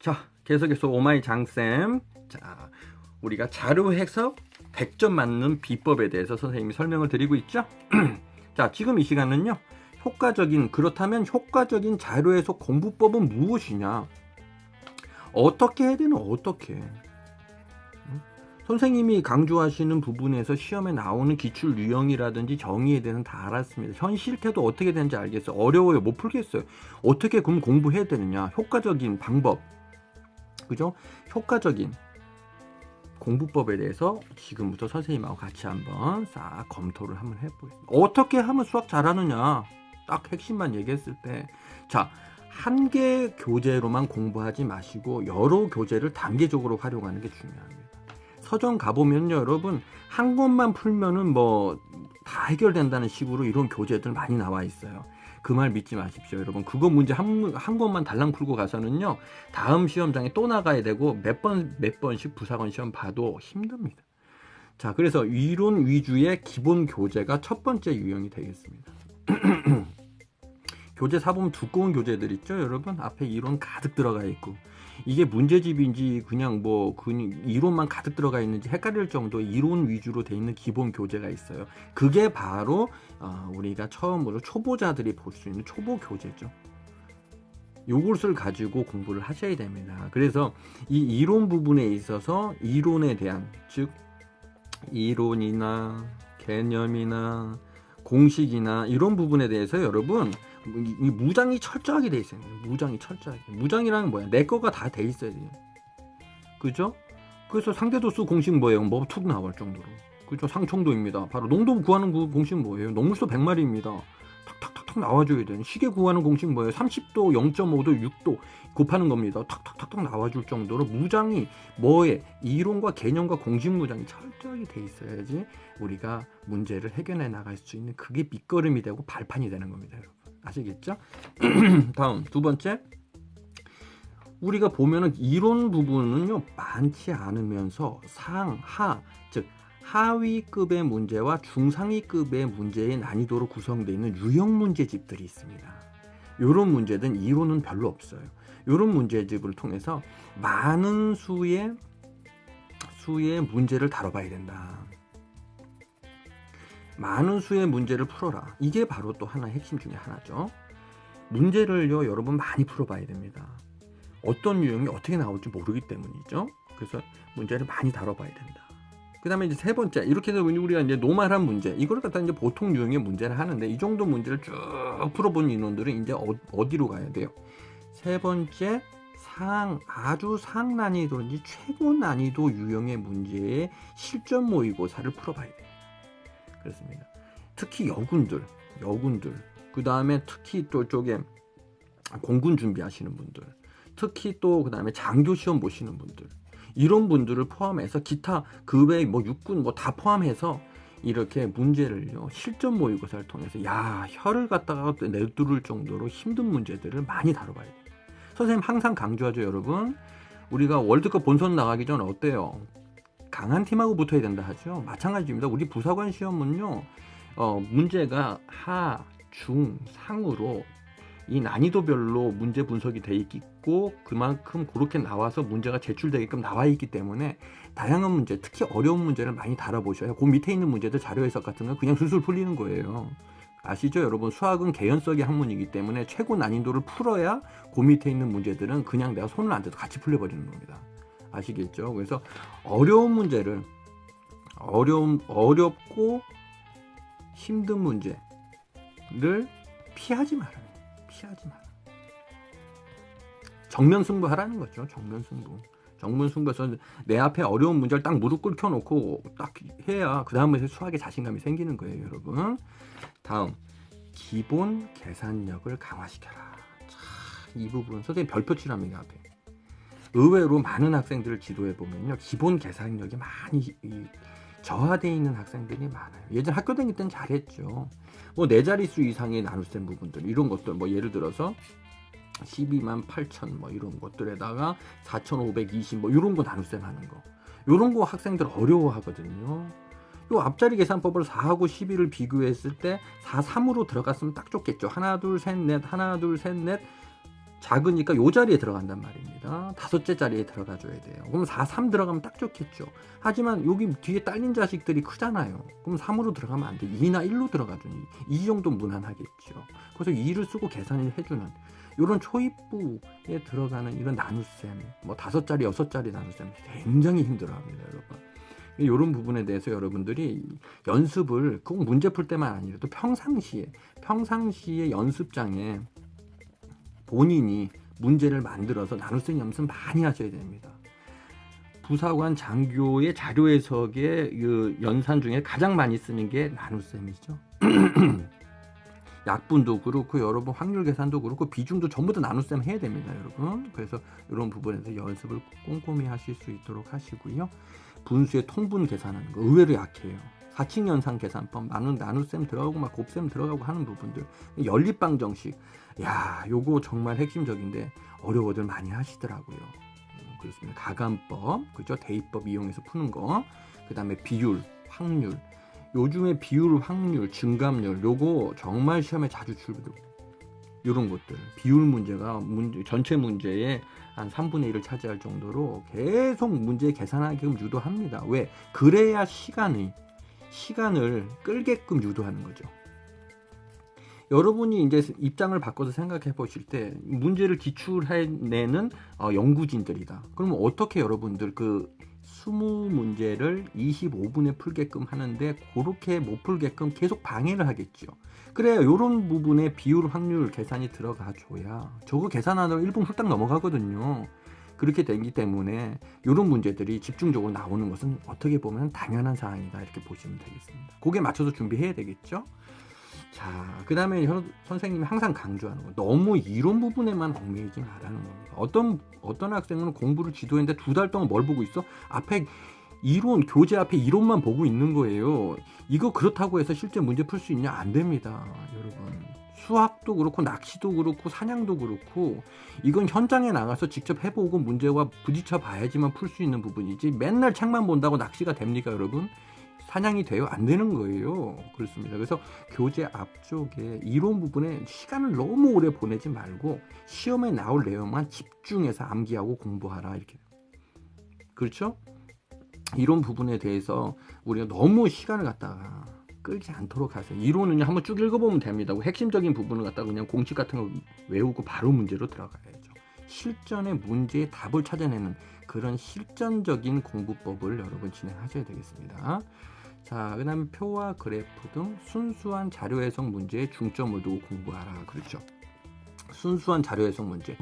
자, 계속해서 오마이 장쌤. 자, 우리가 자료 해석 100점 맞는 비법에 대해서 선생님이 설명을 드리고 있죠. 자, 지금 이 시간은요, 그렇다면 효과적인 자료 해석 공부법은 무엇이냐? 어떻게 해야 되나? 어떻게? 선생님이 강조하시는 부분에서 시험에 나오는 기출 유형이라든지 정의에 대해서는 다 알았습니다. 현실 태도 어떻게 되는지 알겠어요. 어려워요. 못 풀겠어요. 어떻게 그럼 공부해야 되느냐? 효과적인 방법. 그죠? 효과적인 공부법에 대해서 지금부터 선생님하고 같이 한번 싹 검토를 한번 해보겠습니다. 어떻게 하면 수학 잘하느냐? 딱 핵심만 얘기했을 때. 자, 한 개 교재로만 공부하지 마시고 여러 교재를 단계적으로 활용하는 게 중요합니다. 서점 가보면요, 여러분, 한 권만 풀면은 뭐 다 해결된다는 식으로 이런 교재들 많이 나와 있어요. 그 말 믿지 마십시오, 여러분. 그거 문제 한 권만 달랑 풀고 가서는요, 다음 시험장에 또 나가야 되고 몇 번씩 부사관 시험 봐도 힘듭니다. 자, 그래서 이론 위주의 기본 교재가 첫 번째 유형이 되겠습니다. 교재 사보면 두꺼운 교재들 있죠, 여러분? 앞에 이론 가득 들어가 있고, 이게 문제집인지 그냥 뭐 이론만 가득 들어가 있는지 헷갈릴 정도 이론 위주로 돼 있는 기본 교재가 있어요. 그게 바로 우리가 처음으로 초보자들이 볼 수 있는 초보 교재죠. 요것을 가지고 공부를 하셔야 됩니다. 그래서 이 이론 부분에 있어서 이론에 대한, 즉 이론이나 개념이나 공식이나 이런 부분에 대해서 여러분, 이 무장이 철저하게 돼 있어요. 무장이 철저하게. 무장이라는 뭐야? 내 거가 다 돼 있어야 돼요. 그죠? 그래서 상대도수 공식 뭐예요? 뭐 툭 나올 정도로. 그죠? 상총도입니다. 바로 농도 구하는 그 공식 뭐예요? 농물수 100마리입니다. 탁탁탁탁 나와줘야 돼요. 시계 구하는 공식 뭐예요? 30도, 0.5도, 6도 곱하는 겁니다. 탁탁탁탁 나와줄 정도로 무장이 뭐에 이론과 개념과 공식 무장이 철저하게 돼 있어야지 우리가 문제를 해결해 나갈 수 있는 그게 밑거름이 되고 발판이 되는 겁니다, 여러분. 아시겠죠? 다음 두 번째, 우리가 보면은 이론 부분은요 많지 않으면서 상하, 즉 하위급의 문제와 중상위급의 문제의 난이도로 구성되어 있는 유형 문제집들이 있습니다. 이런 문제든 이론은 별로 없어요. 이런 문제집을 통해서 많은 수의 문제를 다뤄봐야 된다. 많은 수의 문제를 풀어라. 이게 바로 또 하나의 핵심 중에 하나죠. 문제를요, 여러분 많이 풀어봐야 됩니다. 어떤 유형이 어떻게 나올지 모르기 때문이죠. 그래서 문제를 많이 다뤄봐야 된다. 그 다음에 이제 세 번째, 이렇게 해서 우리가 이제 노멀한 문제, 이걸 갖다 이제 보통 유형의 문제를 하는데, 이 정도 문제를 쭉 풀어본 인원들은 이제 어디로 가야 돼요? 세 번째, 아주 상난이도인지 최고 난이도 유형의 문제의 실전 모의고사를 풀어봐야 돼요. 그렇습니다. 특히 여군들, 그 다음에 특히 또 쪽에 공군 준비하시는 분들, 특히 또 그 다음에 장교 시험 보시는 분들, 이런 분들을 포함해서 기타 그 외에 뭐 육군 뭐 다 포함해서 이렇게 문제를요 실전 모의고사를 통해서 혀를 갖다가 내두를 정도로 힘든 문제들을 많이 다뤄봐야 돼요. 선생님 항상 강조하죠, 여러분. 우리가 월드컵 본선 나가기 전에 어때요? 강한 팀하고 붙어야 된다 하죠. 마찬가지입니다. 우리 부사관 시험은요, 문제가 하, 중, 상으로 이 난이도별로 문제 분석이 돼 있고 그만큼 그렇게 나와서 문제가 제출되게끔 나와 있기 때문에 다양한 문제, 특히 어려운 문제를 많이 다뤄보셔야 그 밑에 있는 문제들 자료 해석 같은 건 그냥 술술 풀리는 거예요. 아시죠, 여러분? 수학은 개연성의 학문이기 때문에 최고 난이도를 풀어야 그 밑에 있는 문제들은 그냥 내가 손을 안 대도 같이 풀려버리는 겁니다. 아시겠죠? 그래서 어려운 문제를 어렵고 힘든 문제를 피하지 마라. 정면 승부하라는 거죠. 정면 승부에서 내 앞에 어려운 문제를 딱 무릎 꿇혀놓고 딱 해야 그 다음에 수학에 자신감이 생기는 거예요, 여러분. 다음, 기본 계산력을 강화시켜라. 이 부분 선생님 별표 칠합니다. 앞에 의외로 많은 학생들을 지도해 보면요, 기본 계산력이 많이 저하되어 있는 학생들이 많아요. 예전 학교 다닐 때는 잘했죠. 뭐 네 자릿수 이상의 나눗셈 부분들, 이런 것들, 뭐 예를 들어서 12만 8천 뭐 이런 것들에다가 4,520 뭐 이런 거 나눗셈 하는 거, 이런 거 학생들 어려워하거든요. 요 앞자리 계산법을 4하고 12를 비교했을 때 4, 3으로 들어갔으면 딱 좋겠죠. 하나 둘 셋 넷 작으니까 요 자리에 들어간단 말입니다. 다섯째 자리에 들어가줘야 돼요. 그럼 4, 3 들어가면 딱 좋겠죠. 하지만 여기 뒤에 딸린 자식들이 크잖아요. 그럼 3으로 들어가면 안 돼. 2나 1로 들어가주니 이 정도 무난하겠죠. 그래서 2를 쓰고 계산을 해주는 이런 초입부에 들어가는 이런 나눗셈, 뭐 5자리, 6자리 나눗셈 굉장히 힘들어합니다, 여러분. 이런 부분에 대해서 여러분들이 연습을 꼭 문제 풀 때만 아니라 또 평상시에 연습장에 본인이 문제를 만들어서 나눗셈 연습 많이 하셔야 됩니다. 부사관 장교의 자료 해석의 그 연산 중에 가장 많이 쓰는 게 나눗셈이죠. 약분도 그렇고 여러분 확률 계산도 그렇고 비중도 전부 다 나눗셈 해야 됩니다, 여러분. 그래서 이런 부분에서 연습을 꼼꼼히 하실 수 있도록 하시고요. 분수의 통분 계산하는 거 의외로 약해요. 사칙연산 계산법, 나눗셈 들어가고 막 곱셈 들어가고 하는 부분들, 연립방정식, 야, 요거 정말 핵심적인데 어려워들 많이 하시더라고요. 그렇습니다. 가감법, 그죠? 대입법 이용해서 푸는 거, 그 다음에 비율, 확률. 요즘에 비율, 확률, 증감률, 요거 정말 시험에 자주 출구도. 요런 것들. 비율 문제가 전체 문제의 한 3분의 1을 차지할 정도로 계속 문제 계산하게끔 유도합니다. 왜? 그래야 시간을 끌게끔 유도하는 거죠. 여러분이 이제 입장을 바꿔서 생각해 보실 때 문제를 기출해내는 연구진들이다. 그러면 어떻게 여러분들 그 20문제를 25분에 풀게끔 하는데 그렇게 못 풀게끔 계속 방해를 하겠죠. 그래야 이런 부분에 비율 확률 계산이 들어가 줘야 저거 계산하다가 1분 훌딱 넘어가거든요. 그렇게 되기 때문에 이런 문제들이 집중적으로 나오는 것은 어떻게 보면 당연한 사항이다 이렇게 보시면 되겠습니다. 거기에 맞춰서 준비해야 되겠죠. 자, 그 다음에 선생님이 항상 강조하는 거, 너무 이론 부분에만 얽매이지 말라는 겁니다. 어떤 학생은 공부를 지도했는데 2달 동안 뭘 보고 있어? 앞에 이론, 교재 앞에 이론만 보고 있는 거예요. 이거 그렇다고 해서 실제 문제 풀 수 있냐? 안 됩니다, 여러분. 수학도 그렇고 낚시도 그렇고 사냥도 그렇고 이건 현장에 나가서 직접 해보고 문제와 부딪혀 봐야지만 풀 수 있는 부분이지 맨날 책만 본다고 낚시가 됩니까, 여러분? 사냥이 돼요? 안 되는 거예요. 그렇습니다. 그래서 교재 앞쪽에 이론 부분에 시간을 너무 오래 보내지 말고 시험에 나올 내용만 집중해서 암기하고 공부하라 이렇게. 그렇죠? 이런 부분에 대해서 우리가 너무 시간을 갖다가 끌지 않도록 하세요. 이론은 한번 쭉 읽어보면 됩니다. 핵심적인 부분을 갖다가 그냥 공식 같은 거 외우고 바로 문제로 들어가야죠. 실전의 문제의 답을 찾아내는 그런 실전적인 공부법을 여러분 진행하셔야 되겠습니다. 자, 그 다음에 표와 그래프 등 순수한 자료 해석 문제에 중점을 두고 공부하라. 그렇죠. 순수한 자료 해석 문제.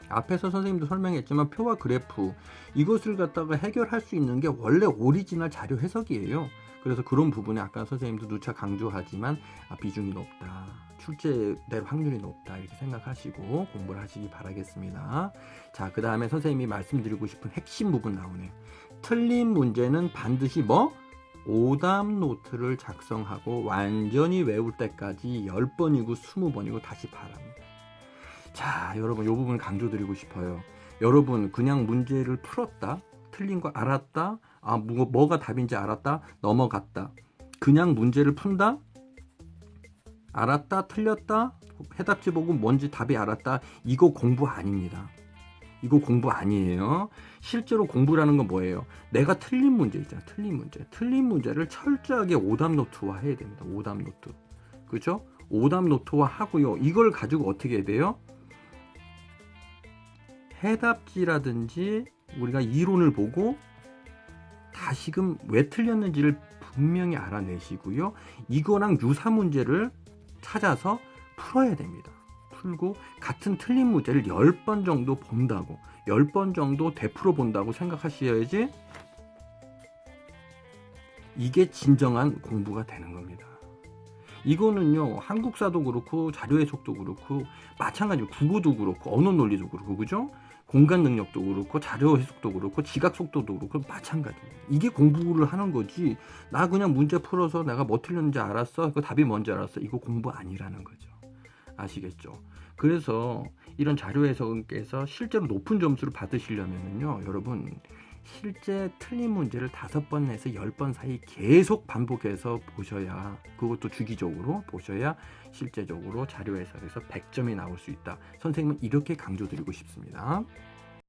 앞에서 선생님도 설명했지만 표와 그래프 이것을 갖다가 해결할 수 있는 게 원래 오리지널 자료 해석이에요. 그래서 그런 부분에 아까 선생님도 누차 강조하지만 비중이 높다, 출제될 확률이 높다 이렇게 생각하시고 공부를 하시기 바라겠습니다. 자, 그 다음에 선생님이 말씀드리고 싶은 핵심 부분 나오네요. 틀린 문제는 반드시 오답 노트를 작성하고 완전히 외울 때까지 10번이고 20번이고 다시 바랍니다. 자, 여러분 이 부분 강조드리고 싶어요. 여러분 그냥 문제를 풀었다, 틀린 거 알았다, 뭐가 답인지 알았다, 넘어갔다. 그냥 문제를 푼다, 알았다, 틀렸다, 해답지 보고 뭔지 답이 알았다. 이거 공부 아닙니다. 이거 공부 아니에요. 실제로 공부라는 건 뭐예요? 내가 틀린 문제 있잖아. 틀린 문제를 철저하게 오답 노트화 해야 됩니다. 오답 노트. 그렇죠? 오답 노트화 하고요. 이걸 가지고 어떻게 해야 돼요? 해답지라든지 우리가 이론을 보고 다시금 왜 틀렸는지를 분명히 알아내시고요. 이거랑 유사 문제를 찾아서 풀어야 됩니다. 풀고 같은 틀린 문제를 10번 정도 본다고, 10번 정도 되풀어 본다고 생각하셔야지 이게 진정한 공부가 되는 겁니다. 이거는요, 한국사도 그렇고 자료 해석도 그렇고 마찬가지로 국어도 그렇고 언어 논리도 그렇고, 그죠? 공간 능력도 그렇고 자료 해석도 그렇고 지각 속도도 그렇고 마찬가지입니다. 이게 공부를 하는 거지, 나 그냥 문제 풀어서 내가 뭐 틀렸는지 알았어, 그 답이 뭔지 알았어, 이거 공부 아니라는 거죠. 아시겠죠? 그래서 이런 자료 해석에서 실제로 높은 점수를 받으시려면요, 여러분 실제 틀린 문제를 5번에서 10번 사이 계속 반복해서 보셔야, 그것도 주기적으로 보셔야 실제적으로 자료 해석에서 100점이 나올 수 있다. 선생님은 이렇게 강조드리고 싶습니다.